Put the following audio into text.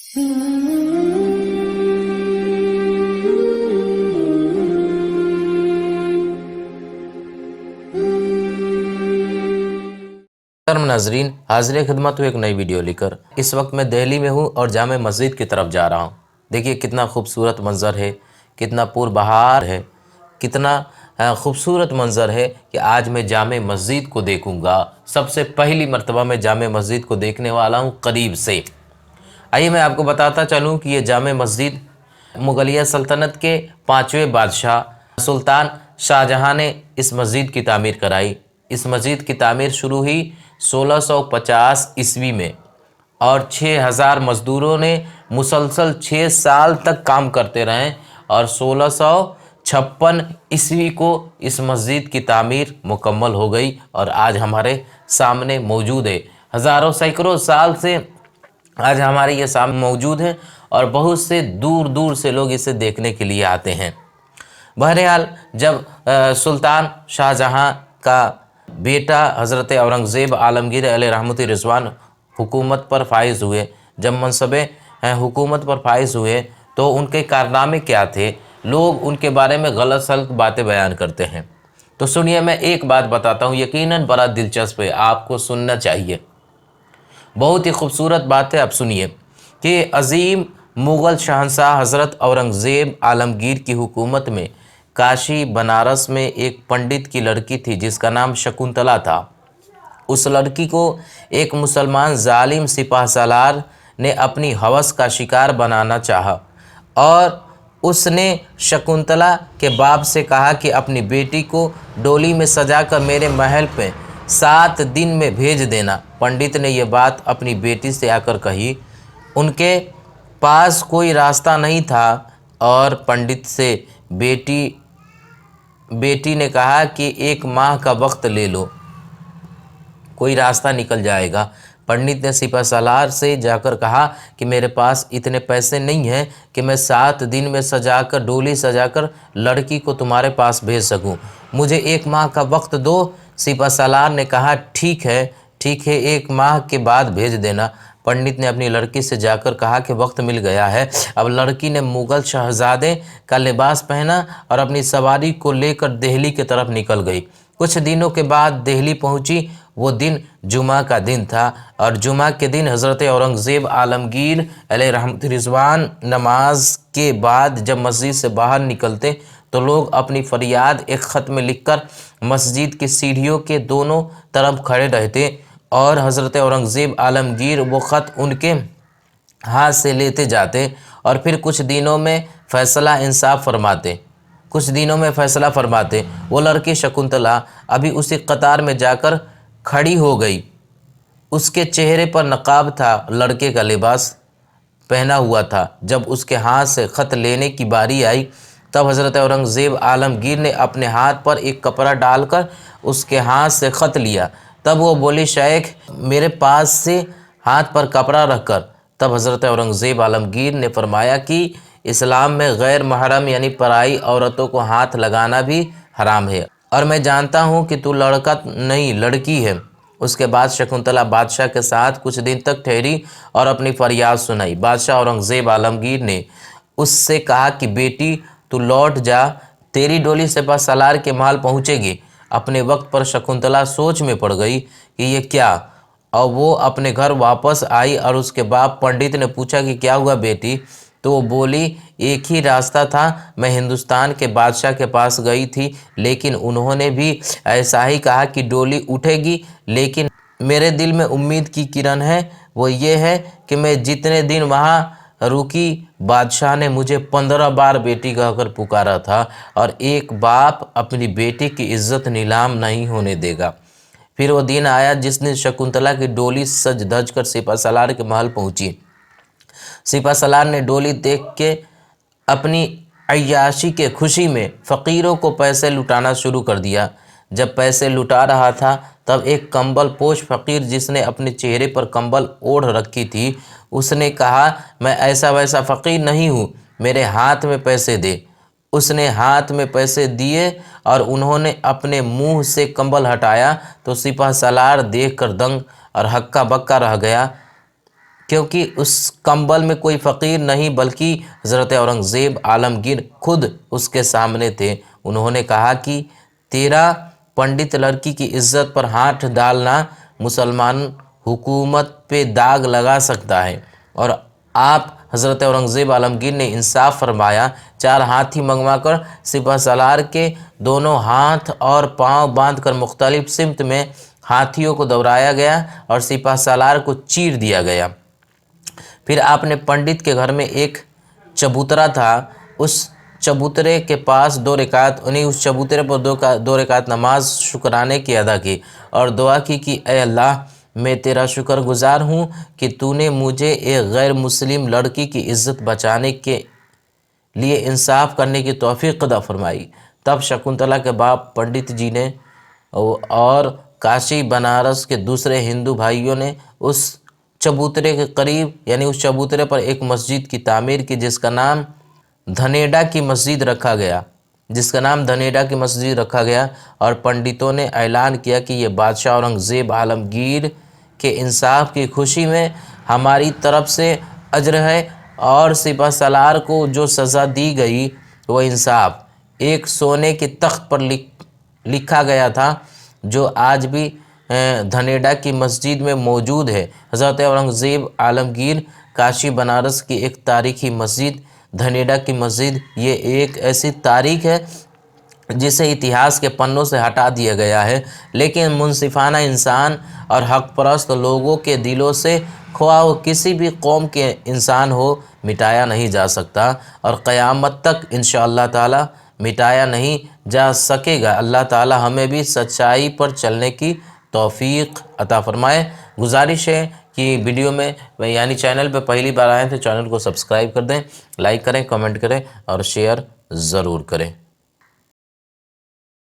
नाजरीन, हाजिर खिदमत हूँ एक नई वीडियो लेकर। इस वक्त मैं दिल्ली में हूँ और जामे मस्जिद की तरफ जा रहा हूँ। देखिए कितना खूबसूरत मंज़र है, कितना पुरबहार है, कितना खूबसूरत मंज़र है कि आज मैं जामे मस्जिद को देखूँगा। सबसे पहली मर्तबा मैं जामे मस्जिद को देखने वाला हूँ करीब से। आइए मैं आपको बताता चलूँ कि ये जामे मस्जिद मुगलिया सल्तनत के 5वें बादशाह सुल्तान शाहजहाँ ने इस मस्जिद की तामीर कराई। इस मस्जिद की तामीर शुरू हुई 1650 ईस्वी में और 6000 मज़दूरों ने मुसलसल 6 साल तक काम करते रहे और 1656 ईस्वी को इस मस्जिद की तामीर मुकम्मल हो गई और आज हमारे सामने मौजूद है। हज़ारों सैकड़ों साल से आज हमारे ये सामने मौजूद है और बहुत से दूर दूर से लोग इसे देखने के लिए आते हैं। बहरहाल जब सुल्तान शाहजहाँ का बेटा हज़रत औरंगज़ेब आलमगीर अलैहि रहमतुर रिज़वान हुकूमत पर फाइज़ हुए, जब मनसबे हुकूमत पर फाइज़ हुए तो उनके कारनामे क्या थे, लोग उनके बारे में गलत सलत बातें बयान करते हैं। तो सुनिए, मैं एक बात बताता हूँ, यकीनन बड़ा दिलचस्प है, आपको सुनना चाहिए। बहुत ही खूबसूरत बात है। आप सुनिए कि अज़ीम मुग़ल शहंशाह हज़रत औरंगज़ेब आलमगीर की हुकूमत में काशी बनारस में एक पंडित की लड़की थी जिसका नाम शकुंतला था। उस लड़की को एक मुसलमान जालिम सिपाह सालार ने अपनी हवस का शिकार बनाना चाहा और उसने शकुंतला के बाप से कहा कि अपनी बेटी को डोली में सजाकर मेरे महल पे 7 दिन में भेज देना। पंडित ने यह बात अपनी बेटी से आकर कही। उनके पास कोई रास्ता नहीं था और पंडित से बेटी ने कहा कि 1 माह का वक्त ले लो, कोई रास्ता निकल जाएगा। पंडित ने सिपा सालार से जाकर कहा कि मेरे पास इतने पैसे नहीं हैं कि मैं 7 दिन में सजाकर डोली सजाकर लड़की को तुम्हारे पास भेज सकूं, मुझे 1 माह का वक्त दो। सिपा सालार ने कहा ठीक है 1 माह के बाद भेज देना। पंडित ने अपनी लड़की से जाकर कहा कि वक्त मिल गया है। अब लड़की ने मुग़ल शहज़ादे का लिबास पहना और अपनी सवारी को लेकर दिल्ली की तरफ निकल गई। कुछ दिनों के बाद दिल्ली पहुंची। वो दिन जुमा का दिन था और जुमा के दिन हज़रत औरंगज़ेब आलमगीर अलैहि रहमतुर रिज़वान नमाज के बाद जब मस्जिद से बाहर निकलते तो लोग अपनी फरियाद एक ख़त में लिखकर मस्जिद की सीढ़ियों के दोनों तरफ खड़े रहते और हज़रत औरंगज़ेब आलमगीर वो ख़त उनके हाथ से लेते जाते और फिर कुछ दिनों में फ़ैसला फरमाते। वो लड़की शकुंतला अभी उसी कतार में जाकर खड़ी हो गई। उसके चेहरे पर नकाब था, लड़के का लिबास पहना हुआ था। जब उसके हाथ से ख़त लेने की बारी आई तब हज़रत औरंगज़ेब आलमगीर ने अपने हाथ पर एक कपड़ा डालकर उसके हाथ से ख़त लिया। तब वो बोली, शेख मेरे पास से हाथ पर कपड़ा रखकर। तब हज़रत औरंगज़ेब आलमगीर ने फरमाया कि इस्लाम में गैर महरम यानी पराई औरतों को हाथ लगाना भी हराम है और मैं जानता हूँ कि तू लड़का नहीं लड़की है। उसके बाद शकुंतला बादशाह के साथ कुछ दिन तक ठहरी और अपनी फरियाद सुनाई। बादशाह औरंगज़ेब आलमगीर ने उससे कहा कि बेटी तू लौट जा, तेरी डोली सिपा सालार के महल पहुँचेगी। अपने वक्त पर शकुंतला सोच में पड़ गई कि ये क्या, और वो अपने घर वापस आई और उसके बाद पंडित ने पूछा कि क्या हुआ बेटी, तो वो बोली एक ही रास्ता था, मैं हिंदुस्तान के बादशाह के पास गई थी लेकिन उन्होंने भी ऐसा ही कहा कि डोली उठेगी, लेकिन मेरे दिल में उम्मीद की किरण है, वो ये है कि मैं जितने दिन वहाँ रुकी बादशाह ने मुझे 15 बार बेटी कहकर पुकारा था और एक बाप अपनी बेटी की इज्जत नीलाम नहीं होने देगा। फिर वो दिन आया जिस दिन शकुंतला की डोली सज धज कर सिपा सालार के महल पहुंची। सिपा सालार ने डोली देख के अपनी अय्याशी के खुशी में फ़कीरों को पैसे लुटाना शुरू कर दिया। जब पैसे लुटा रहा था तब एक कंबल पोश फ़कीर जिसने अपने चेहरे पर कंबल ओढ़ रखी थी, उसने कहा मैं ऐसा वैसा फ़कीर नहीं हूँ, मेरे हाथ में पैसे दे। उसने हाथ में पैसे दिए और उन्होंने अपने मुंह से कंबल हटाया तो सिपा सालार देखकर दंग और हक्का बक्का रह गया। کیونکہ اس کمبل میں کوئی فقیر نہیں بلکہ حضرت اورنگزیب عالمگیر خود اس کے سامنے تھے۔ انہوں نے کہا کہ تیرا پنڈت لڑکی کی عزت پر ہاتھ ڈالنا مسلمان حکومت پہ داغ لگا سکتا ہے، اور آپ حضرت اورنگزیب عالمگیر نے انصاف فرمایا۔ 4 ہاتھی منگوا کر سپہ سالار کے دونوں ہاتھ اور پاؤں باندھ کر مختلف سمت میں ہاتھیوں کو دوڑایا گیا اور سپہ سالار کو چیر دیا گیا۔ پھر آپ نے پنڈت کے گھر میں ایک چبوترا تھا، اس چبوترے کے پاس 2 رکعت اس چبوترے پر 2 رکعت نماز شکرانے کی ادا کی اور دعا کی کہ اے اللہ، میں تیرا شکر گزار ہوں کہ تو نے مجھے ایک غیر مسلم لڑکی کی عزت بچانے کے لیے انصاف کرنے کی توفیق عطا فرمائی۔ تب شکنتلا کے باپ پنڈت جی نے اور کاشی بنارس کے دوسرے ہندو بھائیوں نے اس چبوترے کے قریب یعنی اس چبوترے پر ایک مسجد کی تعمیر کی جس کا نام دھنیڈا کی مسجد رکھا گیا اور پنڈتوں نے اعلان کیا کہ یہ بادشاہ اورنگزیب عالمگیر کے انصاف کی خوشی میں ہماری طرف سے اجر ہے، اور سپہ سالار کو جو سزا دی گئی وہ انصاف ایک سونے کے تخت پر لکھا گیا تھا جو آج بھی دھنیڈا کی مسجد میں موجود ہے۔ حضرت اورنگزیب عالمگیر کاشی بنارس کی ایک تاریخی مسجد دھنیڈا کی مسجد، یہ ایک ایسی تاریخ ہے جسے اتہاس کے پنوں سے ہٹا دیا گیا ہے، لیکن منصفانہ انسان اور حق پرست لوگوں کے دلوں سے خواہ وہ کسی بھی قوم کے انسان ہو مٹایا نہیں جا سکتا، اور قیامت تک انشاءاللہ تعالی مٹایا نہیں جا سکے گا۔ اللہ تعالی ہمیں بھی سچائی پر چلنے کی توفیق عطا فرمائے۔ گزارش ہے کہ ویڈیو میں یعنی چینل پہ پہلی بار آئے تو چینل کو سبسکرائب کر دیں، لائک کریں، کمنٹ کریں اور شیئر ضرور کریں۔